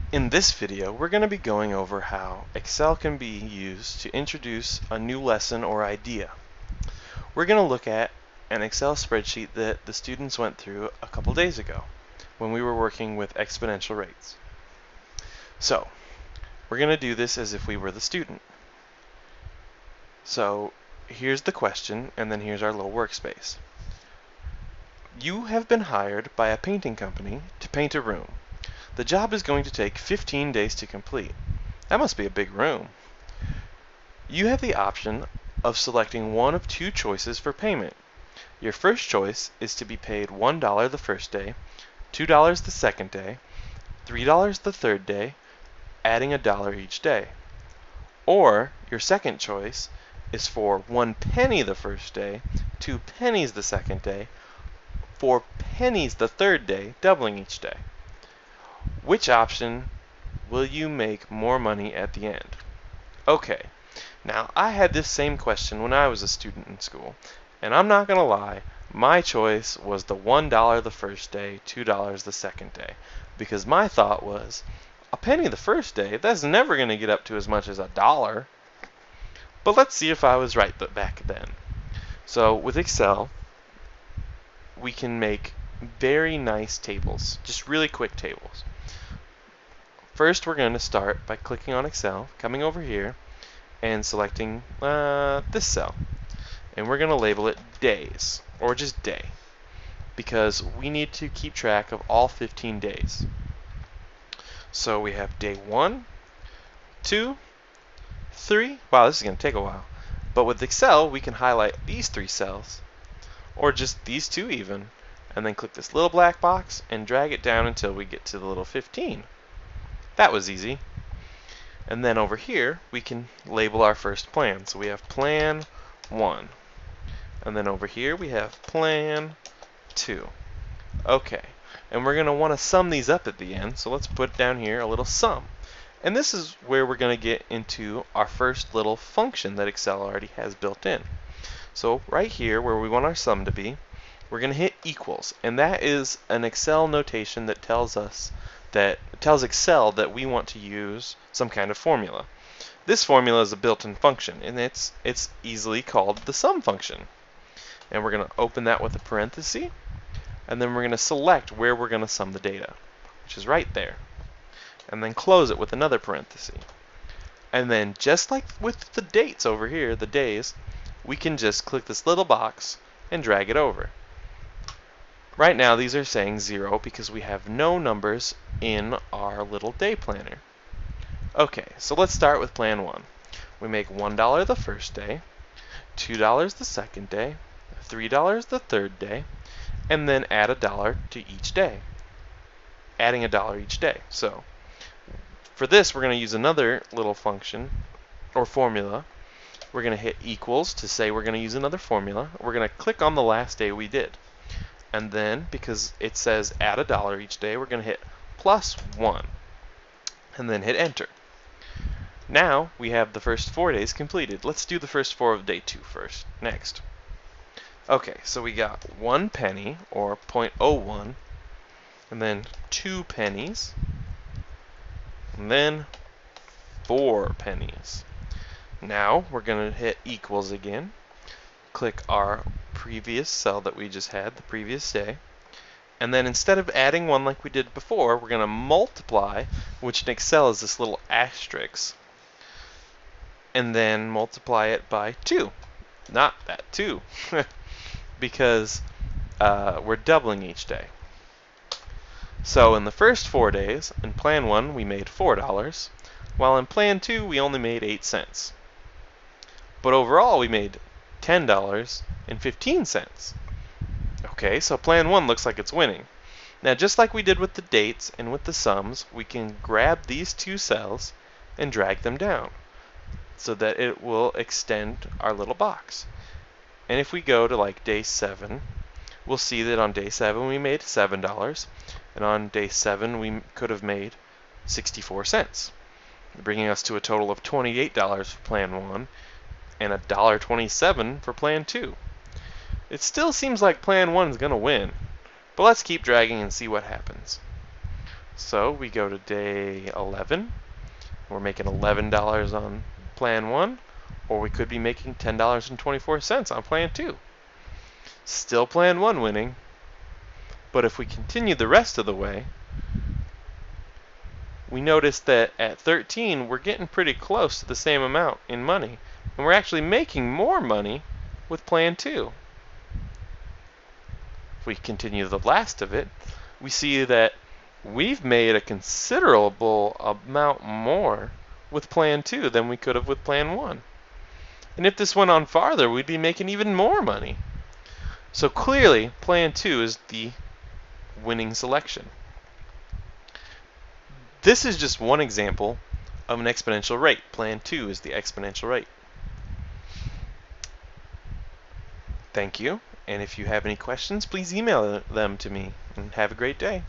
In this video, we're going to be going over how Excel can be used to introduce a new lesson or idea. We're going to look at an Excel spreadsheet that the students went through a couple days ago when we were working with exponential rates. So, we're going to do this as if we were the student. So, here's the question, and then here's our little workspace. You have been hired by a painting company to paint a room. The job is going to take 15 days to complete. That must be a big room. You have the option of selecting one of two choices for payment. Your first choice is to be paid $1 the first day, $2 the second day, $3 the third day, adding $1 each day. Or your second choice is for 1 penny the first day, 2 pennies the second day, 4 pennies the third day, doubling each day. Which option will you make more money at the end? Okay, now I had this same question when I was a student in school, and I'm not going to lie, my choice was the $1 the first day, $2 the second day, because my thought was, a penny the first day, that's never going to get up to as much as $1. But let's see if I was right back then. So with Excel, we can make very nice tables, just really quick tables. First, we're going to start by clicking on Excel, coming over here, and selecting this cell. And we're going to label it days, or just day, because we need to keep track of all 15 days. So we have day 1, 2, 3. Wow, this is going to take a while. But with Excel, we can highlight these 3 cells, or just these 2 even, and then click this little black box and drag it down until we get to the little 15. That was easy. And then over here, we can label our first plan. So we have plan 1. And then over here, we have plan 2. Okay. And we're going to want to sum these up at the end. So let's put down here a little sum. And this is where we're going to get into our first little function that Excel already has built in. So right here, where we want our sum to be, we're going to hit equals. And that is an Excel notation that tells Excel that we want to use some kind of formula. This formula is a built-in function, and it's easily called the sum function. And we're going to open that with a parenthesis, and then we're going to select where we're going to sum the data, which is right there. And then close it with another parenthesis. And then just like with the dates over here, the days, we can just click this little box and drag it over. Right now these are saying 0 because we have no numbers in our little day planner. Okay, so let's start with plan 1. We make $1 the first day, $2 the second day, $3 the third day, and then add $1 to each day. Adding $1 each day. So for this, we're going to use another little function or formula. We're going to hit equals to say we're going to use another formula. We're going to click on the last day we did. And then, because it says add $1 each day, we're going to hit +1. And then hit enter. Now, we have the first 4 days completed. Let's do the first 4 of day 2 first. Next. Okay, so we got 1 penny, or 0.01, and then 2 pennies, and then 4 pennies. Now, we're going to hit equals again. Click our previous cell that we just had, the previous day. And then instead of adding 1 like we did before, we're going to multiply, which in Excel is this little asterisk. And then multiply it by 2. Not that 2. Because we're doubling each day. So in the first 4 days, in plan 1 we made $4, while in plan 2 we only made 8 cents. But overall we made $10.15. Okay, so plan 1 looks like it's winning. Now just like we did with the dates and with the sums, we can grab these 2 cells and drag them down so that it will extend our little box. And if we go to like day 7, we'll see that on day 7 we made $7, and on day 7 we could have made 64 cents, bringing us to a total of $28 for plan 1 and $1.27 for plan 2. It still seems like plan 1 is going to win, but let's keep dragging and see what happens. So we go to day 11. We're making $11 on plan 1, or we could be making $10.24 on plan 2. Still plan 1 winning, but if we continue the rest of the way, we notice that at 13 we're getting pretty close to the same amount in money, and we're actually making more money with plan 2. If we continue the last of it, we see that we've made a considerable amount more with plan 2 than we could have with plan 1. And if this went on farther, we'd be making even more money. So clearly, plan 2 is the winning selection. This is just one example of an exponential rate. Plan 2 is the exponential rate. Thank you, and if you have any questions, please email them to me, and have a great day.